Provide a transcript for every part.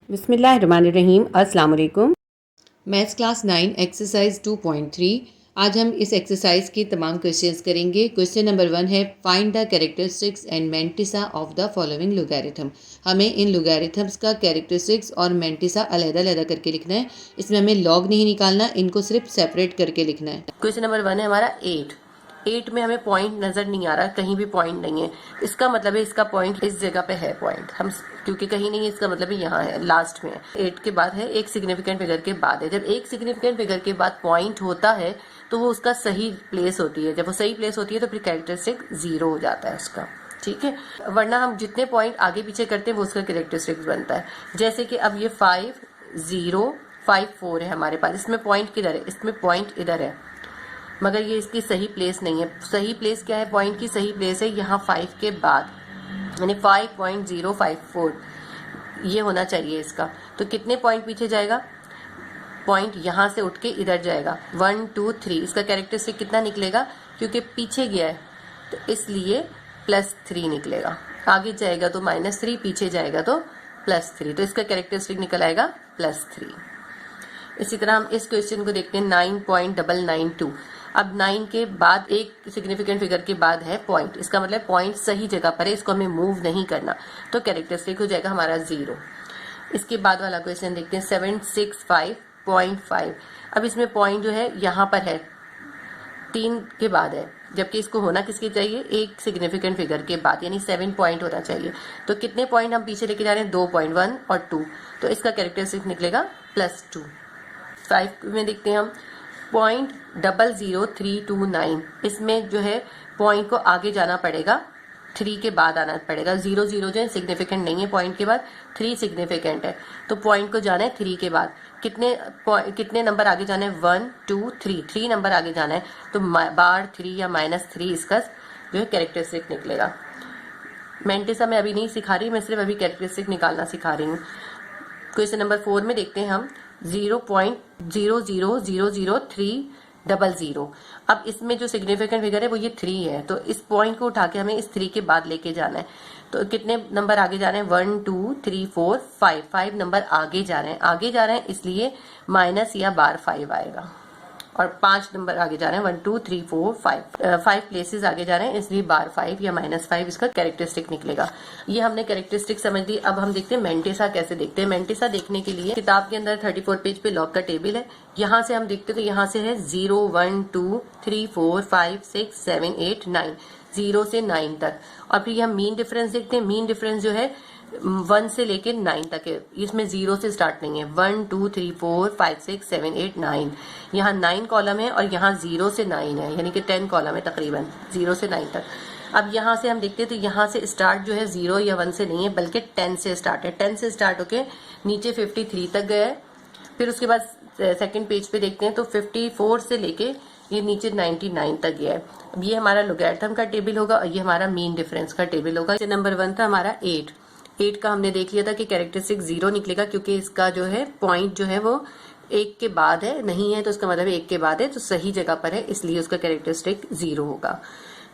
बिस्मिल्लाहिर्रहमानिर्रहीम। अस्सलाम वालेकुम। Maths class 9 exercise 2.3। आज हम इस एक्सरसाइज के तमाम क्वेश्चंस करेंगे। क्वेश्चन नंबर 1 है find the characteristics and mantissa of the following logarithm. हमें इन लोगैरिथम्स का कैरेक्टरिस्टिक्स और मेंटिसा अलग-अलग करके लिखना है। इसमें हमें लॉग नहीं निकालना, इनको सिर्फ सेपरेट करके लिखना है। क्वेश्चन नंबर 1 है हमारा 8 में हमें पॉइंट नजर नहीं आ रहा, कहीं भी पॉइंट नहीं है। इसका मतलब है इसका पॉइंट इस जगह पे है पॉइंट, हम क्योंकि कहीं नहीं है, इसका मतलब है यहाँ है, लास्ट में है। 8 के बाद है एक सिग्निफिकेंट फिगर के बाद है। जब एक सिग्निफिकेंट फिगर के बाद पॉइंट होता है तो वो उसका सही प्लेस होती है। जब वो सही प्लेस होती है तो फिर कैरेक्टरिस्टिक 0 हो जाता है उसका, ठीक है। वरना हम जितने पॉइंट आगे पीछे करते हैं वो उसका कैरेक्टरिस्टिक बनता है। जैसे कि अब ये 5 0 5 4 है हमारे पास, इसमें पॉइंट किधर है? इसमें पॉइंट इधर है, मगर ये इसकी सही प्लेस नहीं है। सही प्लेस क्या है? पॉइंट की सही प्लेस है यहाँ 5 के बाद, यानी 5.054 ये होना चाहिए इसका। तो कितने पॉइंट पीछे जाएगा? पॉइंट यहाँ से उठ के इधर जाएगा 1 2 3। इसका कैरेक्टरिस्टिक कितना निकलेगा? क्योंकि पीछे गया है तो इसलिए +3 निकलेगा। आगे जाएगा तो -3, पीछे जाएगा तो +3, तो इसका कैरेक्टरिस्टिक निकल आएगा +3। इसी तरह हम इस क्वेश्चन को देखते हैं 9.992। अब 9 के बाद एक सिग्निफिकेंट फिगर के बाद है पॉइंट, इसका मतलब पॉइंट सही जगह पर है, इसको हमें मूव नहीं करना, तो कैरेक्टरिस्टिक हो जाएगा हमारा 0। इसके बाद वाला क्वेश्चन देखते हैं 765.5। अब इसमें पॉइंट जो है यहाँ पर है, 3 के बाद है, जबकि इसको होना किसके चाहिए? एक सिग्निफिकेंट फिगर के बाद, यानी 7 पॉइंट होना चाहिए। तो कितने पॉइंट हम पीछे लेके जा रहे हैं? 2 पॉइंट, 1 और 2, तो इसका कैरेक्टरिस्टिक निकलेगा +2। 5 में देखते हैं हम 0.00329। इसमें जो है पॉइंट को आगे जाना पड़ेगा, 3 के बाद आना पड़ेगा। 0 0 जो है सिग्निफिकेंट नहीं है पॉइंट के बाद, 3 सिग्निफिकेंट है, तो पॉइंट को जाना है 3 के बाद। कितने नंबर आगे जाना है? 1 2 3, 3 नंबर आगे जाना है, तो -3 या -3 इसका जो है कैरेक्टरिस्टिक निकलेगा। मेंटिसा मैं अभी नहीं सिखा रही, मैं सिर्फ अभी कैरेक्टरिस्टिक निकालना सिखा रही हूँ। क्वेश्चन नंबर 4 में देखते हैं हम 0.0000300। अब इसमें जो सिग्निफिकेंट फिगर है वो ये 3 है, तो इस पॉइंट को उठा के हमें इस 3 के बाद लेके जाना है। तो कितने नंबर आगे जा रहे हैं? 1 2 3 4 5 नंबर आगे जा रहे हैं, इसलिए माइनस या बार 5 आएगा। और 5 नंबर आगे जा रहे हैं, 1 2 3 4 5 प्लेसेस आगे जा रहे हैं, इसलिए बार 5 या -5 इसका कैरेक्टरिस्टिक निकलेगा। ये हमने कैरेक्टरिस्टिक समझ ली। अब हम देखते हैं मेंटिसा कैसे देखते हैं। मेंटिसा देखने के लिए किताब के अंदर 34 पेज पे लॉग का टेबल है, यहाँ से हम देखते हैं तो यहाँ से है 0 1 2 3 4 5 6 7 8 9, 0 से 9 तक। और फिर हम मीन डिफरेंस देखते हैं। मीन डिफरेंस जो है 1 से लेके 9 तक है, इसमें 0 से स्टार्ट नहीं है। 1 2 3 4 5 6 7 8 9, यहाँ 9 कॉलम है और यहाँ 0 से 9 है, यानी कि 10 कॉलम है तकरीबन 0 से 9 तक। अब यहाँ से हम देखते हैं तो यहाँ से स्टार्ट जो है 0 या 1 से नहीं है, बल्कि 10 से स्टार्ट है। 10 से स्टार्ट होके नीचे 53 तक गया है। फिर उसके बाद सेकंड पेज पे देखते हैं तो 54 से लेके ये नीचे 99 तक गया है। अब ये हमारा लोगैरिथम का टेबल होगा और ये हमारा मीन डिफरेंस का टेबल होगा। नंबर 1 था हमारा 8 का हमने देख लिया था कि कैरेक्टरिस्टिक 0 निकलेगा, क्योंकि इसका जो है पॉइंट जो है वो 1 के बाद है, नहीं है तो इसका मतलब 1 के बाद है, तो सही जगह पर है, इसलिए उसका कैरेक्टरिस्टिक 0 होगा।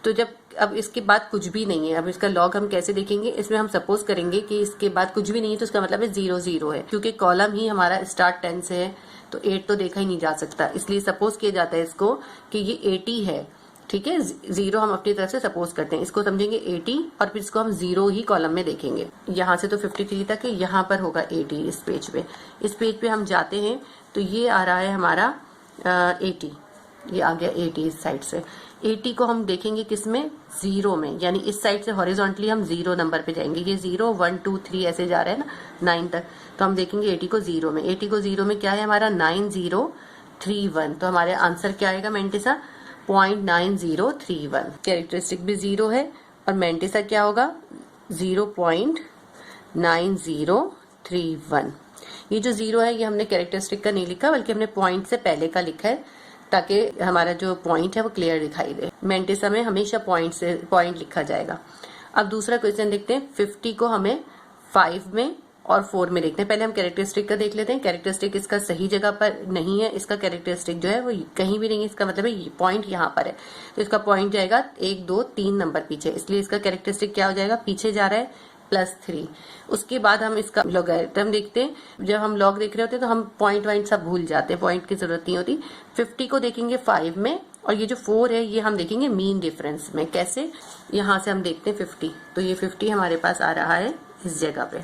तो जब अब इसके बाद कुछ भी नहीं है, अब इसका लॉग हम कैसे देखेंगे? इसमें हम सपोज करेंगे कि इसके बाद कुछ भी नहीं है, तो इसका मतलब है 0 0 है, क्योंकि कॉलम ही हमारा स्टार्ट 10 से है, तो 8 तो देखा ही नहीं जा सकता, इसलिए सपोज किया जाता है इसको कि ये 80 है, ठीक है। 0 हम अपनी तरफ से सपोज करते हैं, इसको समझेंगे 80 और फिर इसको हम 0 ही कॉलम में देखेंगे। यहाँ से तो 53 तक है, यहाँ पर होगा 80 इस पेज पे। इस पेज पे हम जाते हैं तो ये आ रहा है हमारा 80, ये आ गया 80 इस साइड से। 80 को हम देखेंगे किसमें? 0 में, यानी इस साइड से हॉरिजॉन्टली हम 0 नंबर पे जाएंगे। ये 0 1 2 3 ऐसे जा रहे हैं ना 9 तक, तो हम देखेंगे 80 को 0 में। 80 को 0 में क्या है हमारा? 9031, तो हमारे आंसर क्या आएगा मेंटिसा? 0.9031। कैरेक्टरिस्टिक भी 0 है और मेंटिसा क्या होगा? 0.9031। ये जो 0 है ये हमने कैरेक्टरिस्टिक का नहीं लिखा, बल्कि हमने पॉइंट से पहले का लिखा है, ताकि हमारा जो पॉइंट है वो क्लियर दिखाई दे। मेंटिसा में हमेशा पॉइंट लिखा जाएगा। अब दूसरा क्वेश्चन देखते हैं। 50 को हमें 5 में और 4 में देखते हैं। पहले हम कैरेक्टरिस्टिक का देख लेते हैं। कैरेक्टरिस्टिक इसका सही जगह पर नहीं है, इसका कैरेक्टरिस्टिक जो है वो कहीं भी नहीं है, इसका मतलब है पॉइंट यहाँ पर है, तो इसका पॉइंट जाएगा 1 2 3 नंबर पीछे, इसलिए इसका कैरेक्टरिस्टिक क्या हो जाएगा? पीछे जा रहा है +3। उसके बाद हम इसका लॉगरिथम देखते हैं। जब हम लॉग देख रहे होते हैं तो हम पॉइंट वाइंट सब भूल जाते हैं, पॉइंट की जरूरत नहीं होती। 50 को देखेंगे 5 में, और ये जो 4 है ये हम देखेंगे मीन डिफरेंस में। कैसे? यहाँ से हम देखते हैं 50, तो ये 50 हमारे पास आ रहा है इस जगह पे,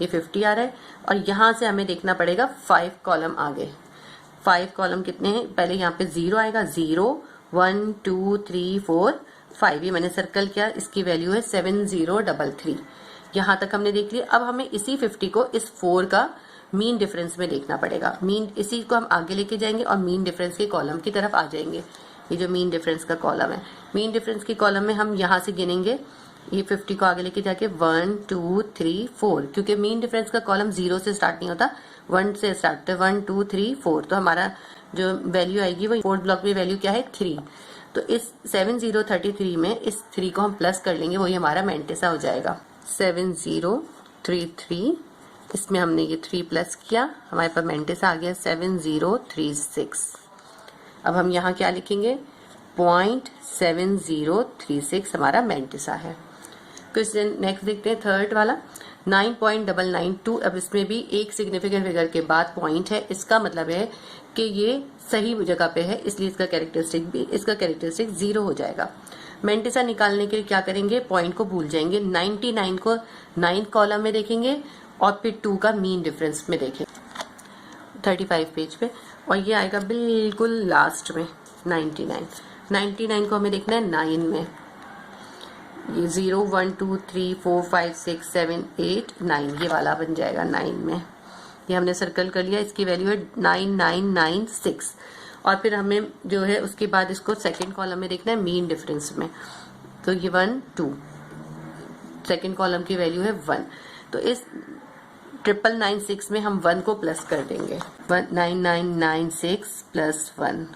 ये 50 आ रहा है। और यहाँ से हमें देखना पड़ेगा 5 कॉलम आगे। 5 कॉलम कितने हैं? पहले यहाँ पे 0 आएगा, 0 1 2 3 4 5, ये मैंने सर्कल किया, इसकी वैल्यू है 7033। यहाँ तक हमने देख लिया। अब हमें इसी 50 को इस 4 का मीन डिफरेंस में देखना पड़ेगा। मीन इसी को हम आगे लेके जाएंगे और मीन डिफरेंस के कॉलम की तरफ आ जाएंगे। ये जो मीन डिफरेंस का कॉलम है, मीन डिफरेंस के कॉलम में हम यहाँ से गिनेंगे, ये 50 को आगे लेके जाके 1 2 3 4, क्योंकि मीन डिफरेंस का कॉलम 0 से स्टार्ट नहीं होता, 1 से स्टार्ट होता है। 1 2 3 4, तो हमारा जो वैल्यू आएगी वो 4th ब्लॉक में वैल्यू क्या है? 3। तो इस 7033 में इस 3 को हम प्लस कर लेंगे, वही हमारा मेंटिसा हो जाएगा। 7033, इसमें हमने ये 3 प्लस किया, हमारे पास मेंटिसा आ गया 7036। अब हम यहाँ क्या लिखेंगे? 0.7036 हमारा मेंटिसा है। क्वेश्चन नेक्स्ट देखते हैं, थर्ड वाला 9.992। अब इसमें भी एक सिग्निफिकेंट फिगर के बाद पॉइंट है, इसका मतलब है कि ये सही जगह पे है, इसलिए इसका कैरेक्टरिस्टिक 0 हो जाएगा। मेंटिसा निकालने के लिए क्या करेंगे? पॉइंट को भूल जाएंगे, 99 को 9th कॉलम में देखेंगे और फिर 2 का मीन डिफरेंस में देखेंगे 35 पेज पे, और ये आएगा बिल्कुल लास्ट में 99 को हमें देखना है 9 में। ये 0 1 2 3 4 5 6 7 8 9, ये वाला बन जाएगा 9 में। ये हमने सर्कल कर लिया, इसकी वैल्यू है 9996। और फिर हमें जो है उसके बाद इसको सेकंड कॉलम में देखना है मीन डिफरेंस में, तो ये 1 2, सेकंड कॉलम की वैल्यू है 1। तो इस 9996 में हम 1 को प्लस कर देंगे, 9996 प्लस 1,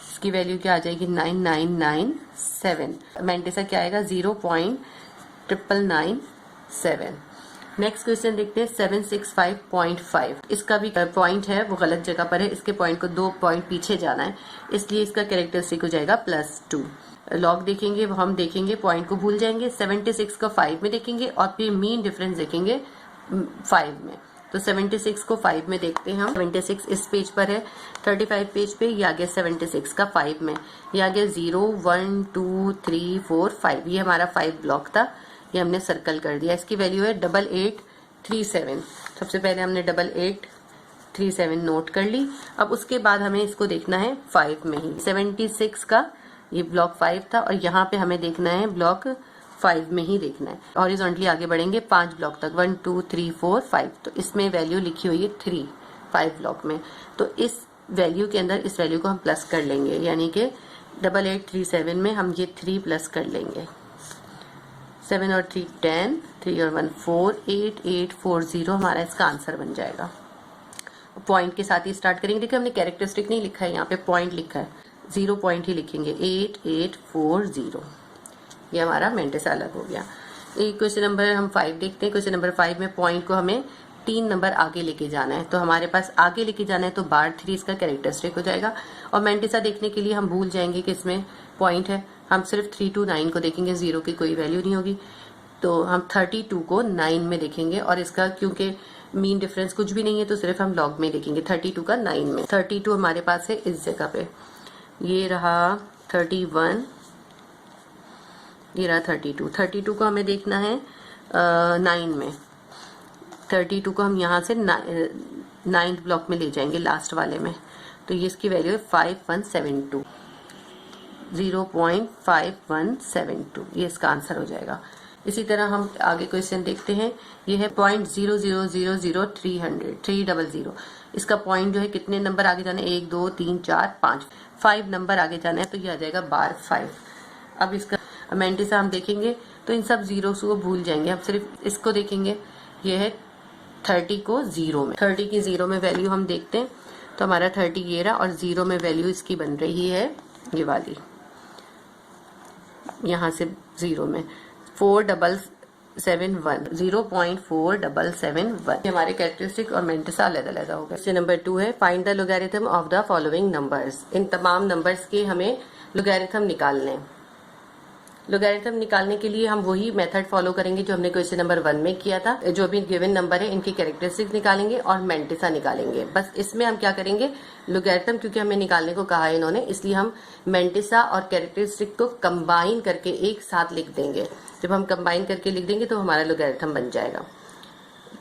इसकी वैल्यू क्या आ जाएगी? 9997। मेंटिसा क्या आएगा? 0.9997। नेक्स्ट क्वेश्चन देखते हैं 765.5। इसका भी पॉइंट है वो गलत जगह पर है, इसके पॉइंट को 2 पॉइंट पीछे जाना है, इसलिए इसका कैरेक्टरिस्टिक हो जाएगा +2। लॉग देखेंगे, वो हम देखेंगे, पॉइंट को भूल जाएंगे, 76 को 5 में देखेंगे और फिर मीन डिफरेंस देखेंगे 5 में। तो 76 को 5 में देखते हैं हम। 76 इस पेज पर है, 35 पेज पे, ये आ गया 76 का 5 में, ये आ गया 0 1 2 3 4 5, ये हमारा 5 ब्लॉक था, ये हमने सर्कल कर दिया। इसकी वैल्यू है 8837। सबसे पहले हमने 8837 नोट कर ली। अब उसके बाद हमें इसको देखना है 5 में ही। 76 का ये ब्लॉक 5 था और यहाँ पे हमें देखना है ब्लॉक 5 में ही देखना है। हॉरिजॉन्टली आगे बढ़ेंगे 5 ब्लॉक तक, 1 2 3 4 5, तो इसमें वैल्यू लिखी हुई है 3 5 ब्लॉक में। तो इस वैल्यू के अंदर इस वैल्यू को हम प्लस कर लेंगे, यानी कि 8837 में हम ये 3 प्लस कर लेंगे। 7 और 3 10, 3 और 1 4, 8840 हमारा इसका आंसर बन जाएगा। पॉइंट के साथ ही स्टार्ट करेंगे। देखिए हमने कैरेक्टरिस्टिक नहीं लिखा है, यहाँ पे पॉइंट लिखा है, 0 पॉइंट ही लिखेंगे, 8840। ये हमारा मेंटिसा अलग हो गया। एक क्वेश्चन नंबर हम 5 देखते हैं। क्वेश्चन नंबर 5 में पॉइंट को हमें 3 नंबर आगे लेके जाना है, तो हमारे पास आगे लेके जाना है तो बार 3 इसका कैरेक्टरिस्टिक हो जाएगा। और मेंटिसा देखने के लिए हम भूल जाएंगे कि इसमें पॉइंट है, हम सिर्फ 3 to 9 को देखेंगे, 0 की कोई वैल्यू नहीं होगी। तो हम 32 को 9 में देखेंगे और इसका क्योंकि मीन डिफरेंस कुछ भी नहीं है तो सिर्फ हम लॉग में देखेंगे, 32 का 9 में। 32 हमारे पास है इस जगह पे, ये रहा 31, ये रहा 32। 32 को हमें देखना है 9 में। 32 को हम यहाँ से 9th ब्लॉक में ले जाएंगे, लास्ट वाले में, तो ये इसकी वैल्यू है 5172, 0.5172, ये इसका आंसर हो जाएगा। इसी तरह हम आगे क्वेश्चन देखते हैं। ये है 0.0000300, इसका पॉइंट जो है कितने नंबर आगे जाना है, 1 2 3 4 5 नंबर आगे जाना है, तो ये आ जाएगा बार 5। अब इसका मेंटिसा हम देखेंगे तो इन सब जीरोस को भूल जाएंगे, हम सिर्फ इसको देखेंगे। ये है 30 को 0 में, 30 की 0 में वैल्यू हम देखते हैं तो हमारा 30 ये रहा और 0 में वैल्यू इसकी बन रही है ये वाली, यहाँ से 0 में 4771, 0.4771। हमारे कैरेक्टरिस्टिक और मेंटिसा अलग अलग हो गए। क्वेश्चन नंबर 2 है, find the logarithm of the following numbers. इन तमाम नंबर्स के हमें लोगैरिथम निकालने हैं। लोगैरिथम निकालने के लिए हम वही मेथड फॉलो करेंगे जो हमने क्वेश्चन नंबर 1 में किया था। जो भी गिवन नंबर है इनकी कैरेक्टरिस्टिक्स निकालेंगे और मेंटिसा निकालेंगे। बस इसमें हम क्या करेंगे, लोगैरिथम क्योंकि हमें निकालने को कहा है इन्होंने, इसलिए हम मेंटिसा और कैरेक्टरिस्टिक को कंबाइन करके एक साथ लिख देंगे। जब हम कंबाइन करके लिख देंगे तो हमारा लोगैरिथम बन जाएगा।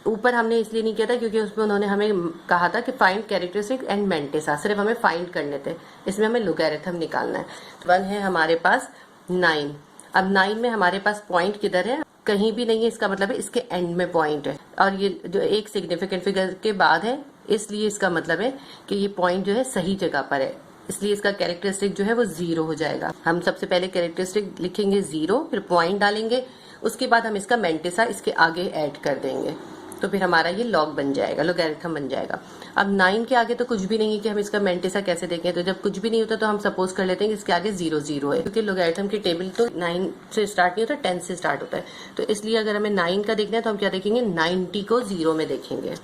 ऊपर हमने इसलिए नहीं किया था क्योंकि उसमें उन्होंने हमें कहा था कि फाइंड कैरेक्टरिस्टिक एंड मेंटिसा, सिर्फ हमें फाइंड करने थे, इसमें हमें लोगैरिथम निकालना है। 1 है हमारे पास 9। अब 9 में हमारे पास पॉइंट किधर है, कहीं भी नहीं है, इसका मतलब है इसके एंड में पॉइंट है और ये जो एक सिग्निफिकेंट फिगर के बाद है, इसलिए इसका मतलब है कि ये पॉइंट जो है सही जगह पर है, इसलिए इसका कैरेक्टरिस्टिक जो है वो 0 हो जाएगा। हम सबसे पहले कैरेक्टरिस्टिक लिखेंगे 0, फिर पॉइंट डालेंगे, उसके बाद हम इसका मेंटिसा इसके आगे ऐड कर देंगे, तो फिर हमारा ये लॉग बन जाएगा, लोगैरिथम बन जाएगा। अब 9 के आगे तो कुछ भी नहीं है कि हम इसका मेंटिसा कैसे देखें, तो जब कुछ भी नहीं होता तो हम सपोज कर लेते हैं कि इसके आगे 0 0 है, क्योंकि लोगैरिथम की टेबल तो 9 से स्टार्ट नहीं होता, 10 से स्टार्ट होता है। तो इसलिए अगर हमें 9 का देखना है तो हम क्या देखेंगे, 90 को 0 में देखेंगे।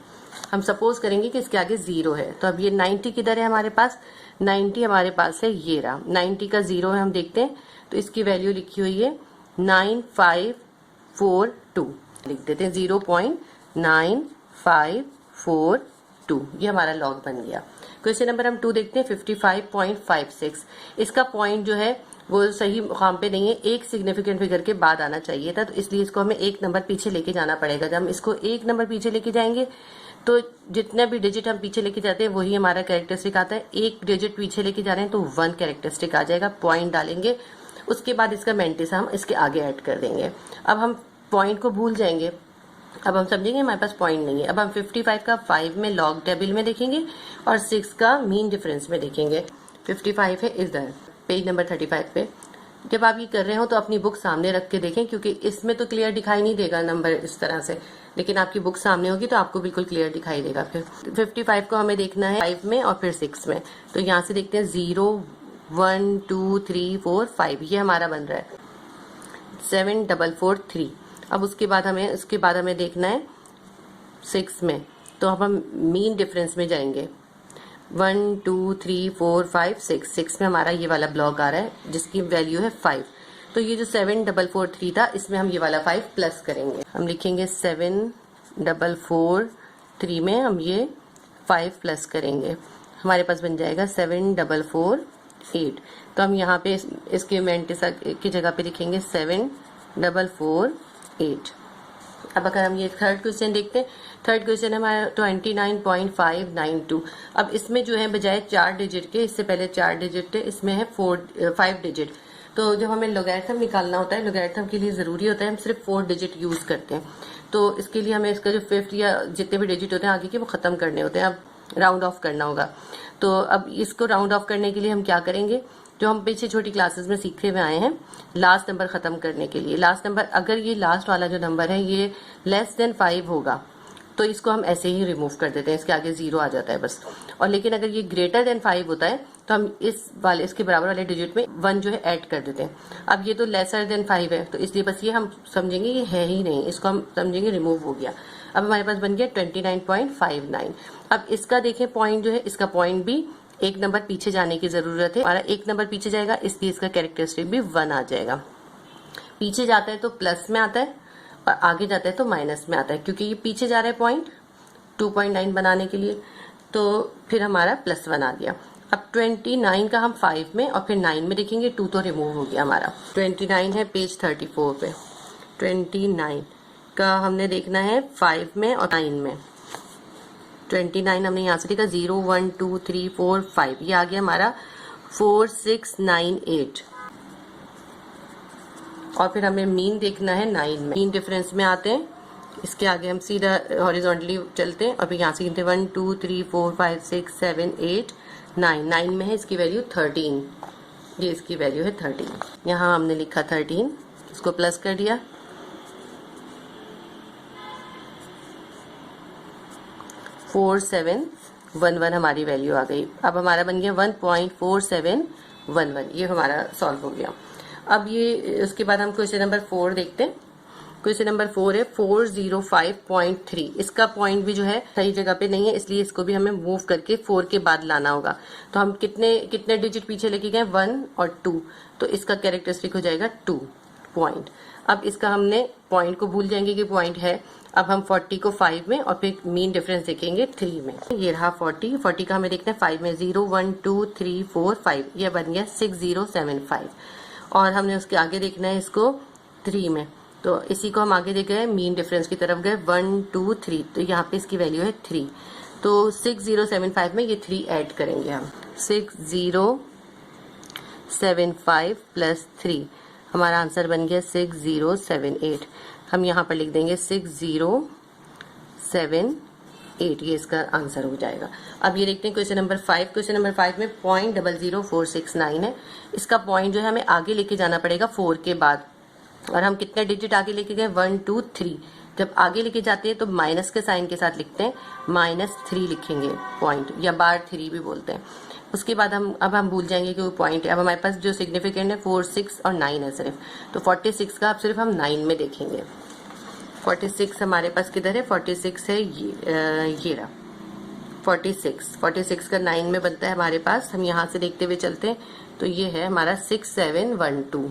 हम सपोज करेंगे कि इसके आगे 0 है, तो अब ये 90 किधर है हमारे पास, 90 हमारे पास है ये रहा, 90 का 0 है, हम देखते हैं तो इसकी वैल्यू लिखी हुई है 9542, लिख देते हैं 0.9542, ये हमारा लॉग बन गया। क्वेश्चन नंबर हम 2 देखते हैं, 55.56। इसका पॉइंट जो है वो सही मुकाम पे नहीं है, एक सिग्निफिकेंट फिगर के बाद आना चाहिए था, तो इसलिए इसको हमें एक नंबर पीछे लेके जाना पड़ेगा। जब हम इसको एक नंबर पीछे लेके जाएंगे तो जितने भी डिजिट हम पीछे लेके जाते हैं वही हमारा कैरेक्टरिस्टिक आता है। एक डिजिट पीछे लेके जा रहे हैं तो 1 कैरेक्टरिस्टिक आ जाएगा, पॉइंट डालेंगे, उसके बाद इसका मेंटिसा हम इसके आगे ऐड कर देंगे। अब हम पॉइंट को भूल जाएंगे, अब हम समझेंगे हमारे पास पॉइंट नहीं है। अब हम 55 का 5 में लॉग टेबल में देखेंगे और 6 का मीन डिफरेंस में देखेंगे। 55 है इधर पेज नंबर 35 पे। जब आप ये कर रहे हो तो अपनी बुक सामने रख के देखें, क्योंकि इसमें तो क्लियर दिखाई नहीं देगा नंबर इस तरह से, लेकिन आपकी बुक सामने होगी तो आपको बिल्कुल क्लियर दिखाई देगा। फिर 55 को हमें देखना है 5 में और फिर 6 में, तो यहाँ से देखते हैं 0 1 2 3 4 5, ये हमारा बन रहा है 7443। अब उसके बाद हमें देखना है 6 में, तो अब हम मीन डिफरेंस में जाएंगे, 1 2 3 4 5 6 में हमारा ये वाला ब्लॉक आ रहा है जिसकी वैल्यू है 5। तो ये जो 7443 था इसमें हम ये वाला 5 प्लस करेंगे, हम लिखेंगे 7443 में हम ये 5 प्लस करेंगे, हमारे पास बन जाएगा 7448। तो हम यहाँ पे इसके मेंटिसा की जगह पे लिखेंगे 7448। अब अगर हम ये थर्ड क्वेश्चन देखते हैं, थर्ड क्वेश्चन हमारा 29.592। अब इसमें जो है बजाय 4 डिजिट के, इससे पहले 4 डिजिट थे, इसमें है 5 डिजिट। तो जब हमें लोगैरिथम निकालना होता है, लोगैरिथम के लिए जरूरी होता है हम सिर्फ 4 डिजिट यूज करते हैं, तो इसके लिए हमें इसका जो 5th या जितने भी डिजिट होते हैं आगे के वो खत्म करने होते हैं, अब राउंड ऑफ करना होगा। तो अब इसको राउंड ऑफ करने के लिए हम क्या करेंगे, जो हम पीछे छोटी क्लासेस में सीखते हुए आए हैं, लास्ट नंबर खत्म करने के लिए, लास्ट नंबर अगर ये लास्ट वाला जो नंबर है ये लेस देन 5 होगा तो इसको हम ऐसे ही रिमूव कर देते हैं, इसके आगे 0 आ जाता है बस। और लेकिन अगर ये ग्रेटर देन 5 होता है तो हम इसके बराबर वाले डिजिट में 1 जो है ऐड कर देते हैं। अब ये तो लेसर देन 5 है तो इसलिए बस ये हम समझेंगे ये है ही नहीं, इसको हम समझेंगे रिमूव हो गया। अब हमारे पास बन गया 29.59। अब इसका देखें पॉइंट जो है, इसका पॉइंट भी एक नंबर पीछे जाने की जरूरत है, हमारा एक नंबर पीछे जाएगा इसलिए इसका कैरेक्टरिस्टिक भी 1 आ जाएगा। पीछे जाता है तो प्लस में आता है और आगे जाता है तो माइनस में आता है, क्योंकि ये पीछे जा रहा है पॉइंट 2.9 बनाने के लिए, तो फिर हमारा +1 आ गया। अब 29 का हम 5 में और फिर 9 में देखेंगे, 2 तो रिमूव हो गया हमारा। 29 है पेज 34 पे, 29 का हमने देखना है 5 में और 9 में। 29 हमने यहाँ से लिखा 0 1 2 3 4 5, ये आ गया हमारा 4698। और फिर हमें मीन देखना है 9 में, मीन डिफरेंस में आते हैं, इसके आगे हम सीधा हॉरिजॉन्टली चलते हैं और फिर यहाँ से गिनते 1 2 3 4 5 6 7 8 9, 9 में है इसकी वैल्यू 13, ये इसकी वैल्यू है 13। यहाँ हमने लिखा 13, इसको प्लस कर दिया, 4711 हमारी वैल्यू आ गई। अब हमारा बन गया 1.4711, ये हमारा सॉल्व हो गया। अब ये उसके बाद हम क्वेश्चन नंबर 4 देखते हैं। क्वेश्चन नंबर 4 है 405.3। इसका पॉइंट भी जो है सही जगह पे नहीं है, इसलिए इसको भी हमें मूव करके 4 के बाद लाना होगा। तो हम कितने डिजिट पीछे लेके गए, 1 और 2, तो इसका कैरेक्टरिस्टिक हो जाएगा 2। पॉइंट। अब इसका हमने पॉइंट को भूल जाएंगे कि पॉइंट है। अब हम 40 को 5 में और फिर मीन डिफरेंस देखेंगे 3 में। ये रहा 40 का हमें देखना है 5 में 0 1 2 3 4 5, ये बन गया 6075। और हमने उसके आगे देखना है इसको 3 में, तो इसी को हम आगे देख गए मीन डिफरेंस की तरफ गए 1 2 3, तो यहाँ पे इसकी वैल्यू है 3। तो 6075 में ये 3 ऐड करेंगे हम। 6075 प्लस 3, हमारा आंसर बन गया 6078। हम यहाँ पर लिख देंगे 6078, ये इसका आंसर हो जाएगा। अब ये देखते हैं क्वेश्चन नंबर 5। क्वेश्चन नंबर 5 में 0.00469 है। इसका पॉइंट जो है हमें आगे लेके जाना पड़ेगा 4 के बाद, और हम कितने डिजिट आगे लेके गए 1 2 3। जब आगे लेके जाते हैं तो माइनस के साइन के साथ लिखते हैं, -3 लिखेंगे पॉइंट, या बार 3 भी बोलते हैं। उसके बाद अब हम भूल जाएंगे कि वो पॉइंट है। अब हमारे पास जो सिग्निफिकेंट है 4 6 और 9 है सिर्फ, तो 46 का अब सिर्फ हम 9 में देखेंगे। 46 हमारे पास किधर है, 46 है ये रहा 46 का 9 में बनता है हमारे पास। हम यहाँ से देखते हुए चलते हैं, तो ये है हमारा 6712।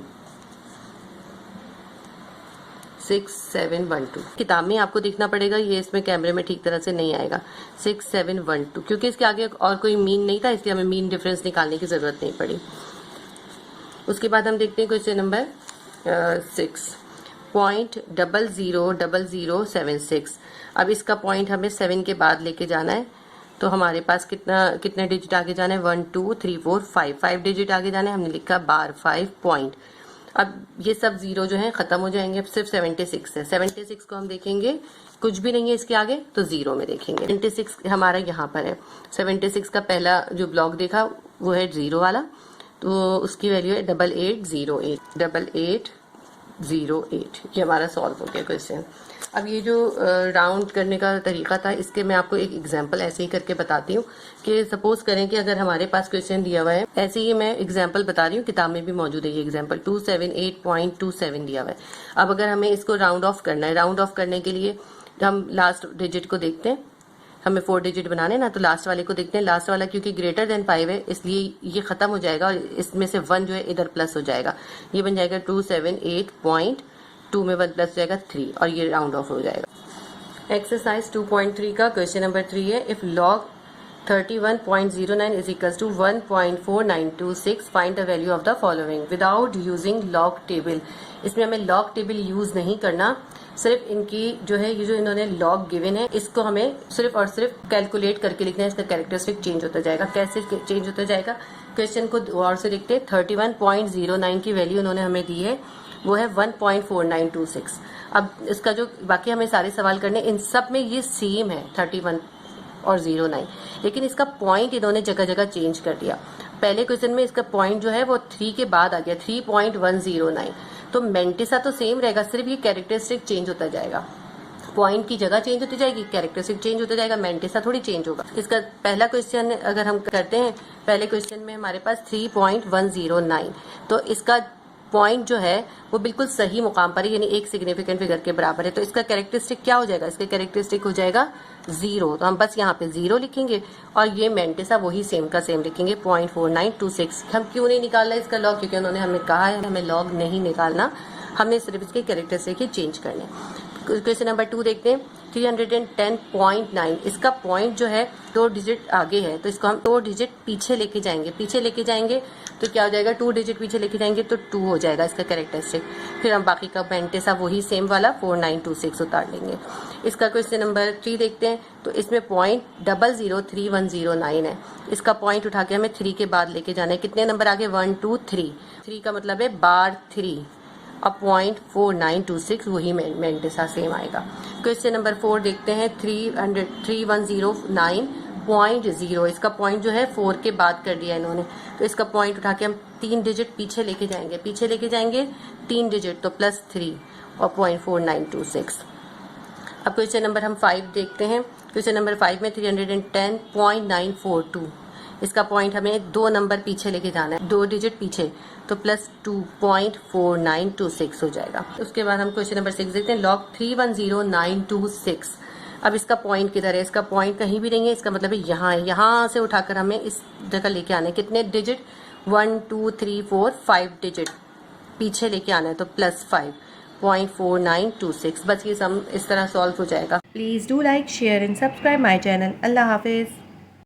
6712 किताब में आपको देखना पड़ेगा, ये इसमें कैमरे में ठीक तरह से नहीं आएगा। 6712, क्योंकि इसके आगे और कोई मीन नहीं था, इसलिए हमें मीन डिफरेंस निकालने की जरूरत नहीं पड़ी। उसके बाद हम देखते हैं क्वेश्चन नंबर 6, 0.000076। अब इसका पॉइंट हमें 7 के बाद लेके जाना है, तो हमारे पास कितने डिजिट आगे जाना है 1 2 3 4 5 डिजिट आगे जाना है। हमने लिखा बार 5 पॉइंट। अब ये सब जीरो जो है खत्म हो जाएंगे, अब सिर्फ 76 है। 76 को हम देखेंगे, कुछ भी नहीं है इसके आगे, तो जीरो में देखेंगे। 76 हमारा यहाँ पर है। 76 का पहला जो ब्लॉक देखा वो है जीरो वाला, तो उसकी वैल्यू है 8808। 8808, ये हमारा सॉल्व हो गया क्वेश्चन। अब ये जो राउंड करने का तरीका था, इसके मैं आपको एक एग्जांपल ऐसे ही करके बताती हूँ कि सपोज करें कि अगर हमारे पास क्वेश्चन दिया हुआ है, ऐसे ही मैं एग्जांपल बता रही हूँ, किताब में भी मौजूद है ये एग्जांपल। 278.27 दिया हुआ है। अब अगर हमें इसको राउंड ऑफ करना है, राउंड ऑफ करने के लिए हम लास्ट डिजिट को देखते हैं, हमें 4 डिजिट बनाने ना, तो लास्ट वाले को देखते हैं। लास्ट वाला क्योंकि ग्रेटर देन 5 है, इसलिए ये खत्म हो जाएगा और इसमें से 1 जो है इधर प्लस हो जाएगा, ये बन जाएगा 278.2 में 1 प्लस जाएगा 3, और ये राउंड ऑफ हो जाएगा। एक्सरसाइज 2.3 का क्वेश्चन नंबर 3 है, if log 31.09 is equal to 1.4926 find the value of the following without using log table. इसमें हमें लॉग टेबल यूज नहीं करना, सिर्फ इनकी जो है ये जो इन्होंने लॉग गिवन है, इसको हमें सिर्फ और सिर्फ कैलकुलेट करके लिखना है। इसका कैरेक्टरिस्टिक चेंज होता जाएगा। कैसे चेंज होता जाएगा, क्वेश्चन को और से देखते हैं। 31.09 की वैल्यू उन्होंने हमें दी है, वो है 1.4926। अब इसका जो बाकी हमें सारे सवाल करने, इन सब में ये सेम है 31 और 09, लेकिन इसका पॉइंट इन्होंने जगह जगह चेंज कर दिया। पहले क्वेश्चन में इसका पॉइंट जो है वो 3 के बाद आ गया, 3.109। तो मेंटिसा तो सेम रहेगा, सिर्फ ये कैरेक्टरिस्टिक चेंज होता जाएगा। पॉइंट की जगह चेंज होती जाएगी, कैरेक्टरिस्टिक चेंज होता जाएगा, मेंटिसा थोड़ी चेंज होगा। इसका पहला क्वेश्चन अगर हम करते हैं, पहले क्वेश्चन में हमारे पास 3.109, तो इसका पॉइंट जो है वो बिल्कुल सही मुकाम पर है, यानी एक सिग्निफिकेंट फिगर के बराबर है। तो इसका कैरेक्टरिस्टिक क्या हो जाएगा, इसका कैरेक्टरिस्टिक हो जाएगा 0। तो हम बस यहाँ पे 0 लिखेंगे, और ये मेंटिसा वही सेम का सेम लिखेंगे 0.4926। हम क्यों नहीं निकाल रहे इसका लॉग, क्योंकि उन्होंने हमें कहा है हमें लॉग नहीं निकालना, हमने सिर्फ इसके कैरेक्टरिस्टिक ही चेंज करने। क्वेश्चन नंबर 2 देखते हैं। 310.9, इसका पॉइंट जो है 2 डिजिट आगे है, तो इसको हम 2 डिजिट पीछे लेके जाएंगे, तो क्या हो जाएगा, 2 डिजिट पीछे लेके जाएंगे तो 2 हो जाएगा इसका कैरेक्टरिस्टिक। फिर हम बाकी का मेंटिसा वही सेम वाला 4926 उतार लेंगे। इसका क्वेश्चन नंबर 3 देखते हैं। तो इसमें पॉइंट 003109 है, इसका पॉइंट उठा के हमें 3 के बाद लेके जाना है। कितने नंबर आगे, 1 2 3, 3 का मतलब है बार 3, अब 0.4926 वही मेंटिसा सेम आएगा। क्वेश्चन नंबर 4 देखते हैं। 3109.0, इसका पॉइंट जो है 4 के बाद कर दिया इन्होंने, तो इसका पॉइंट उठा के हम 3 डिजिट पीछे लेके जाएंगे 3 डिजिट, तो +3 और 0.4926। अब क्वेश्चन नंबर हम 5 देखते हैं। क्वेश्चन नंबर 5 में 310.942, इसका पॉइंट हमें 2 नंबर पीछे लेके जाना है, 2 डिजिट पीछे, तो +2.4926 हो जाएगा। उसके बाद हम क्वेश्चन नंबर 6 देखते हैं। लॉग 310926, अब इसका पॉइंट किधर है, इसका पॉइंट कहीं भी नहीं है, इसका मतलब है यहाँ है। यहाँ से उठाकर हमें इस जगह लेके आना है। कितने डिजिट, 1 2 3 4 5 डिजिट, पीछे लेके आना है तो +5.4926। बस ये सम इस तरह सॉल्व हो जाएगा। Please do like, share and subscribe my channel. Allah Hafiz.